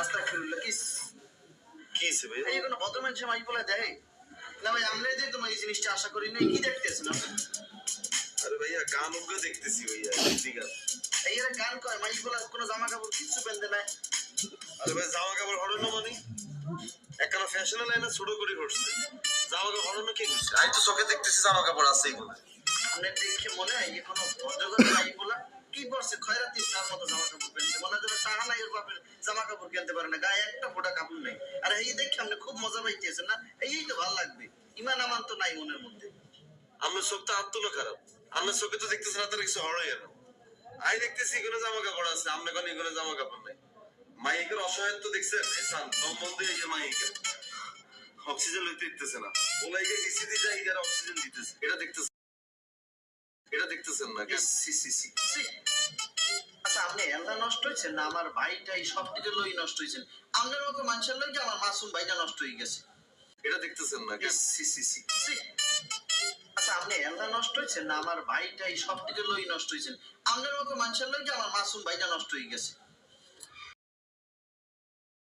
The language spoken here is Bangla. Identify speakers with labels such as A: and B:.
A: আস্তাগফিরুল্লাহ। কি ভাই? এই কোনো ভদ্র মানুষের মাইক বলে দেয় না ভাই? আমরা যে তোমার এই জিনিসটা আশা করি না। কি দেখতেছেন আপনি? আরে ভাইয়া গান উগ্র দেখতেছি ভাইয়া। এই এরা গান কয় মাইক বলে কোনো জামা কাপড় কিচ্ছু পেন্দে নাই। আরে ভাই জামা কাপড় হরানো মানে একখানা ফ্যাশনের লাইনে ছোট করে করছে। জামা কাপড় হরানো কে করছে? আমি তো চোখে দেখতেছি জামা কাপড় আছে এগুলো। আপনার দেখে মনে হয় এখনো ভদ্রগত মাইক বলা কি করছে? খয়রাতি তার মতো জামা কাপড় পেয়েছে। মনে হয় টাকা নাই ওর বাপের জামা কাপড় কিনতে পারে না, গায়ে একটা ফোঁটা কাপড় নেই। আর এই দেখে আপনি খুব মজা পাইতেছেন না? এই তো ভালো লাগবে। ইমান আমান তো নাই মনের মধ্যে। আমার চোখ তো আত্মলো খারাপ। আপনার চোখে তো দেখতেছেন না, তার কিছু হরই না। আমি দেখতেছি এগুলো জামা কাপড় আছে, আপনি কোন এগুলো জামা কাপড় নাই। মাইকের অসহায়ত্ব দেখছেন? সম্বন্ধে এই যে মাইকের অক্সিজেন লইতে দিতেছে না, ওলাইকে ইসিডি জায়গার অক্সিজেন দিতেছে। এটা দেখতেছেন না? আচ্ছা আপনি এল্লা নষ্ট হয়েছেন না আমার ভাইটাই সব থেকে লই নষ্ট হয়েছেন? আপনার মতো মানুষের লই আমার মাসুম ভাইটা নষ্ট হয়ে গেছে। এটা দেখতেছেন না? আচ্ছা আপনি এল্লা নষ্ট হয়েছেন না আমার ভাইটাই সব থেকে লই নষ্ট হয়েছেন? আপনার মতো মানুষের লই আমার মাসুম ভাইটা নষ্ট হয়ে গেছে।